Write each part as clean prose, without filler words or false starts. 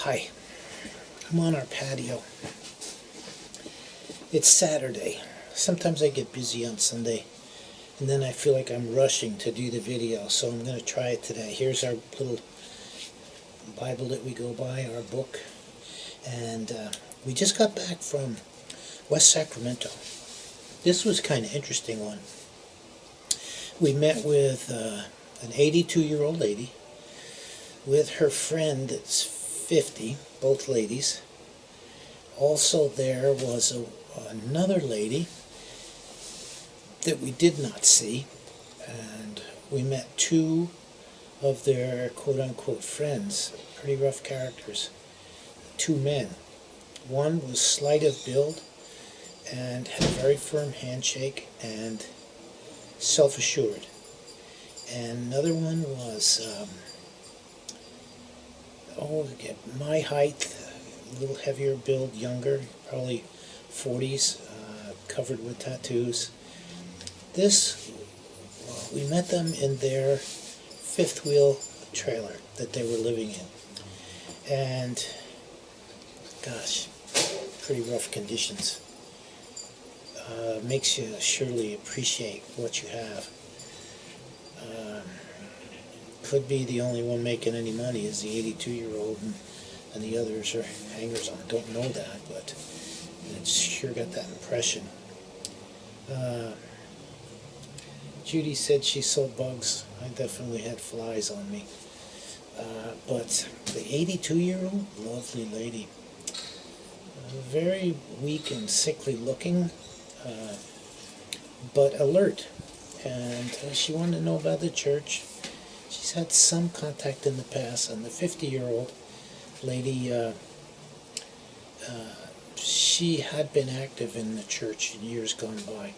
Hi, I'm on our patio. It's Saturday. Sometimes I get busy on Sunday, and then I feel like I'm rushing to do the video, so I'm going to try it today. Here's our little Bible that we go by, our book, and we just got back from West Sacramento. This was kind of interesting one. We met with an 82-year-old lady with her friend that's 50, both ladies. Also there was another lady that we did not see, and we met two of their quote-unquote friends, pretty rough characters, two men. One was slight of build and had a very firm handshake and self-assured. And another one was my height, a little heavier build, younger, probably 40s, covered with tattoos. We met them in their fifth wheel trailer that they were living in. And, gosh, pretty rough conditions. Makes you surely appreciate what you have. Could be the only one making any money is the 82-year-old, and the others are hangers-on. Don't know that, but it sure got that impression. Judy said she saw bugs. I definitely had flies on me. But the 82-year-old, lovely lady, very weak and sickly looking, but alert. And she wanted to know about the church. She's had some contact in the past, and the 50-year-old lady, she had been active in the church in years gone by,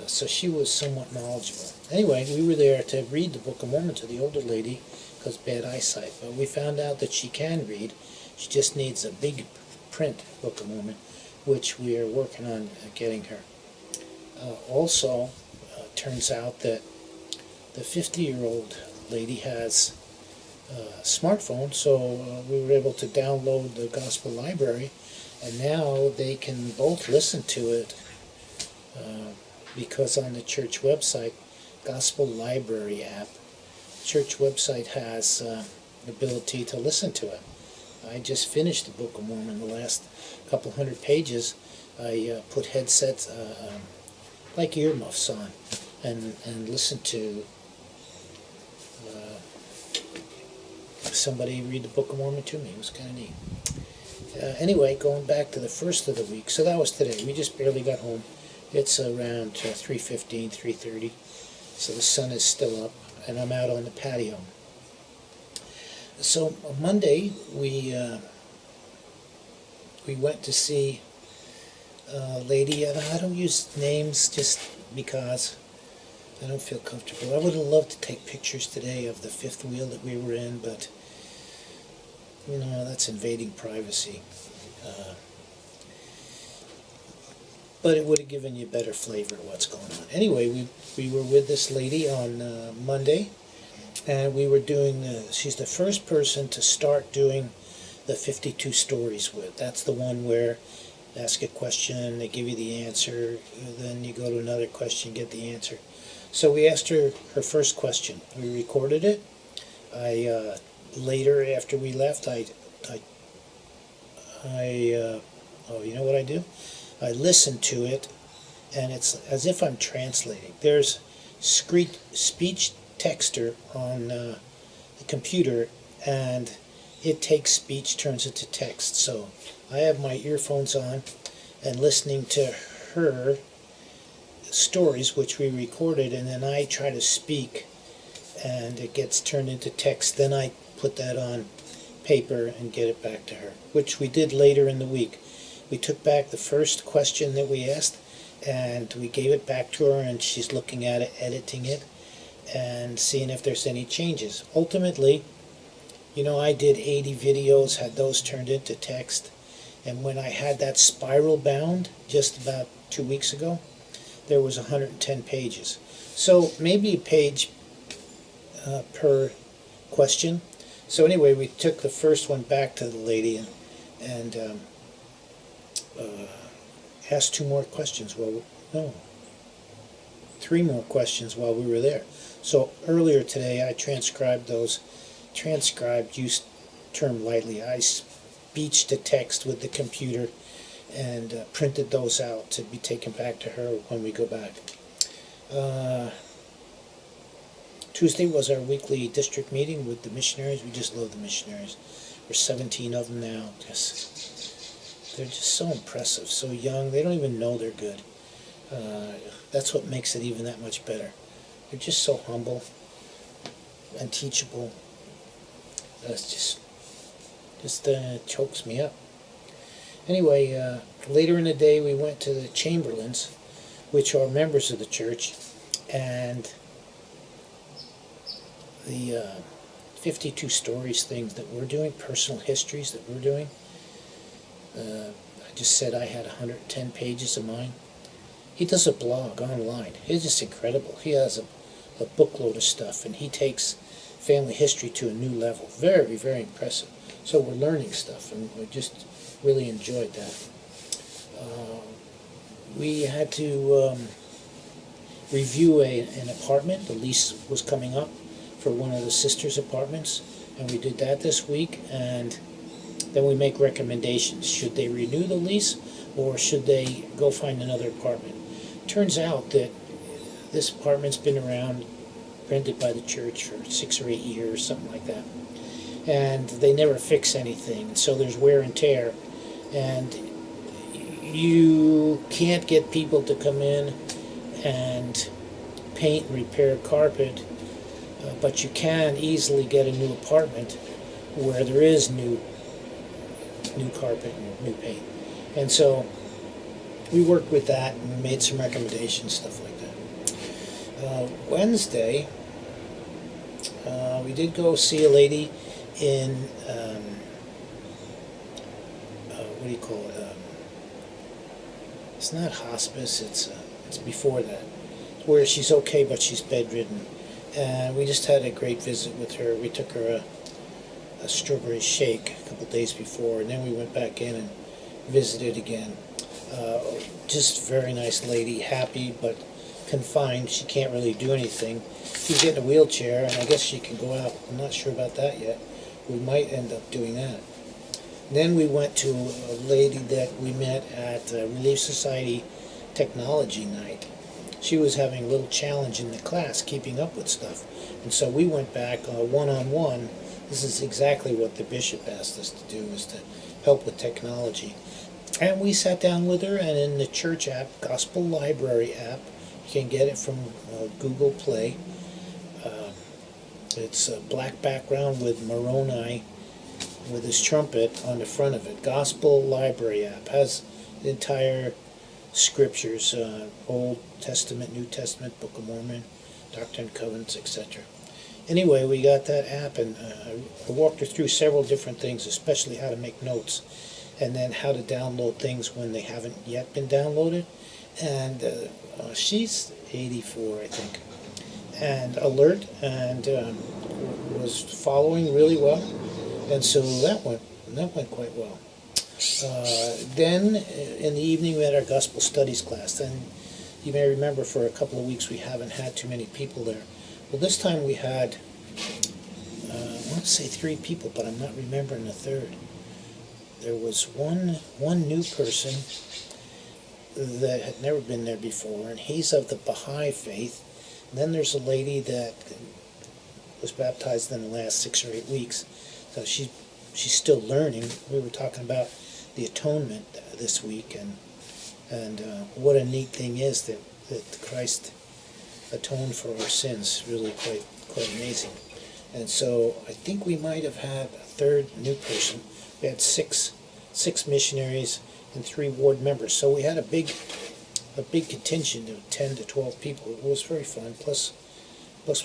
so she was somewhat knowledgeable. Anyway, we were there to read the Book of Mormon to the older lady because bad eyesight, but we found out that she can read. She just needs a big print Book of Mormon, which we are working on getting her. Also, turns out that the 50-year-old lady has a smartphone, so we were able to download the Gospel Library, and now they can both listen to it because on the church website, Gospel Library app, church website has the ability to listen to it. I just finished the Book of Mormon, the last couple hundred pages. I put headsets, like earmuffs on, and listened to somebody read the Book of Mormon to me. It was kind of neat. Anyway, going back to the first of the week, so that was today. We just barely got home. It's around 3:15, 3:30, so the sun is still up, and I'm out on the patio. So Monday, we went to see a lady, and I don't use names just because I don't feel comfortable. I would have loved to take pictures today of the fifth wheel that we were in, but you know, that's invading privacy. But it would have given you a better flavor of what's going on. Anyway, we were with this lady on Monday, and we were doing she's the first person to start doing the 52 stories with. That's the one where you ask a question, they give you the answer, then you go to another question, get the answer. So we asked her her first question. We recorded it. Later, after we left, oh, you know what I do? I listen to it, and it's as if I'm translating. There's speech texter on the computer, and it takes speech, turns it to text. So I have my earphones on and listening to her stories, which we recorded, and then I try to speak, and it gets turned into text. Then I put that on paper and get it back to her, which we did later in the week. We took back the first question that we asked, and we gave it back to her, and she's looking at it, editing it, and seeing if there's any changes. Ultimately, you know, I did 80 videos, had those turned into text, and when I had that spiral bound just about 2 weeks ago, there was 110 pages. So maybe a page per question. So anyway, we took the first one back to the lady and asked 2 more questions. Well, no, 3 more questions while we were there. So earlier today, I transcribed those. Transcribed, use term lightly. I speech to text with the computer and printed those out to be taken back to her when we go back. Tuesday was our weekly district meeting with the missionaries. We just love the missionaries. There's 17 of them now. They're just so impressive, so young. They don't even know they're good. That's what makes it even that much better. They're just so humble and teachable. It's just chokes me up. Anyway, later in the day we went to the Chamberlains, which are members of the church, and the 52 stories things that we're doing, personal histories that we're doing. I just said I had 110 pages of mine. He does a blog online. It's just incredible. He has a bookload of stuff, and he takes family history to a new level. Very, very impressive. So we're learning stuff, and we just really enjoyed that. We had to review an apartment. The lease was coming up for one of the sisters' apartments, and we did that this week, and then we make recommendations. Should they renew the lease, or should they go find another apartment? Turns out that this apartment's been around, rented by the church for 6 or 8 years, something like that, and they never fix anything, so there's wear and tear, and you can't get people to come in and paint and repair carpet, but you can easily get a new apartment where there is new carpet and new paint. And so we worked with that and made some recommendations, stuff like that. Wednesday, we did go see a lady in, what do you call it? It's not hospice, it's before that, where she's okay but she's bedridden. And we just had a great visit with her. We took her a strawberry shake a couple days before, and then we went back in and visited again. Just very nice lady, happy but confined. She can't really do anything. She's getting a wheelchair, and I guess she can go out. I'm not sure about that yet. We might end up doing that. Then we went to a lady that we met at Relief Society Technology Night. She was having a little challenge in the class, keeping up with stuff. And so we went back one-on-one. This is exactly what the bishop asked us to do, is to help with technology. And we sat down with her, and in the church app, Gospel Library app, you can get it from Google Play. It's a black background with Moroni with his trumpet on the front of it. Gospel Library app has the entire scriptures, Old Testament, New Testament, Book of Mormon, Doctrine and Covenants, etc. Anyway, we got that app, and I walked her through several different things, especially how to make notes, and then how to download things when they haven't yet been downloaded. And she's 84, I think, and alert, and was following really well, and so that went quite well. Then in the evening we had our gospel studies class, and you may remember for a couple of weeks we haven't had too many people there. Well, this time we had, I want to say 3 people, but I'm not remembering the third. There was one new person that had never been there before, and he's of the Baha'i faith. And then there's a lady that was baptized in the last 6 or 8 weeks, so she's still learning. We were talking about the atonement this week, and what a neat thing is that Christ atoned for our sins. Really quite amazing. And so I think we might have had a third new person. We had six missionaries and 3 ward members, so we had a big contingent of 10 to 12 people. It was very fun. Plus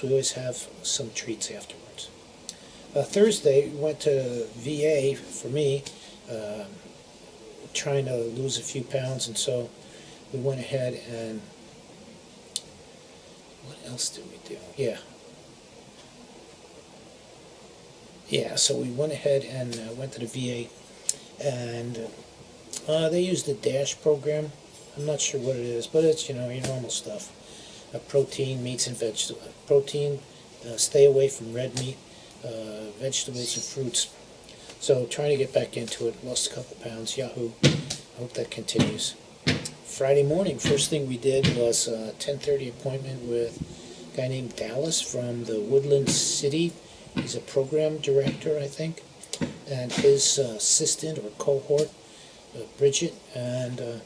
we always have some treats afterwards. Thursday we went to VA for me, trying to lose a few pounds, and so we went ahead and what else did we do? Yeah. Yeah, so we went ahead and went to the VA, and they use the DASH program. I'm not sure what it is, but it's, your normal stuff. Protein, meats and vegetables. Protein, stay away from red meat, vegetables and fruits. So trying to get back into it, lost a couple pounds, yahoo. I hope that continues. Friday morning, first thing we did was a 10:30 appointment with a guy named Dallas from the Woodland City. He's a program director, I think, and his assistant or cohort, Bridget, and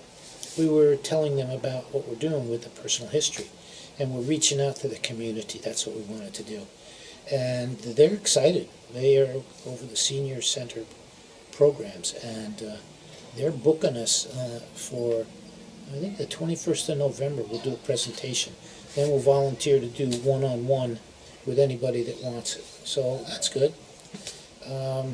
we were telling them about what we're doing with the personal history, and we're reaching out to the community. That's what we wanted to do, and they're excited. They are over the senior center programs, and they're booking us for, I think, the 21st of November. We'll do a presentation. Then we'll volunteer to do one-on-one with anybody that wants it. So that's good. I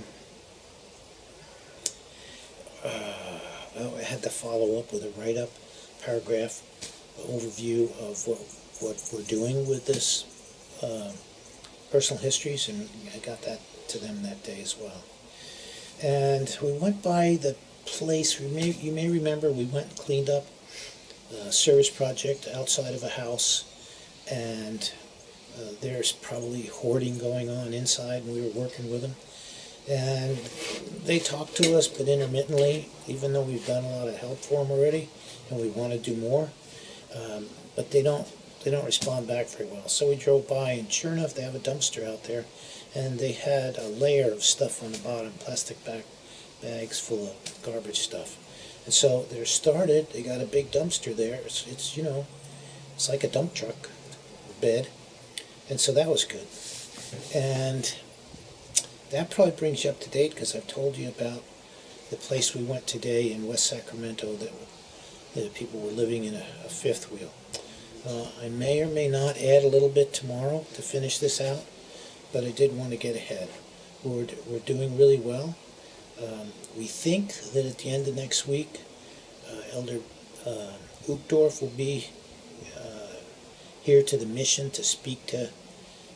had to follow up with a write-up paragraph, overview of what we're doing with this personal histories, and I got that to them that day as well. And we went by the place, you may remember, we went and cleaned up a service project outside of a house, and there's probably hoarding going on inside, and we were working with them. And they talk to us, but intermittently, even though we've done a lot of help for them already, and we want to do more, but they don't respond back very well. So we drove by, and sure enough, they have a dumpster out there, and they had a layer of stuff on the bottom, plastic bags full of garbage stuff. And so they're started. They got a big dumpster there. It's it's like a dump truck bed, and so that was good. And that probably brings you up to date, because I've told you about the place we went today in West Sacramento that people were living in a fifth wheel. I may or may not add a little bit tomorrow to finish this out, but I did want to get ahead. We're doing really well. We think that at the end of next week, Elder Uchtdorf will be here to the mission to speak to,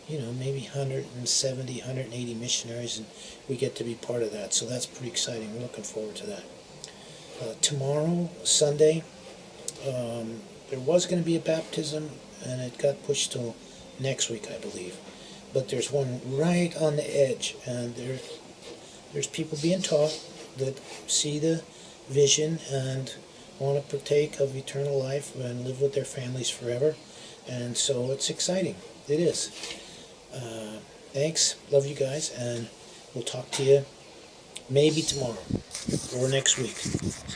maybe 170, 180 missionaries, and we get to be part of that. So that's pretty exciting. We're looking forward to that. Tomorrow, Sunday, there was going to be a baptism, and it got pushed till next week, I believe. But there's one right on the edge, and there's people being taught that see the vision and want to partake of eternal life and live with their families forever. And so it's exciting. It is. Thanks. Love you guys, and we'll talk to you maybe tomorrow or next week. See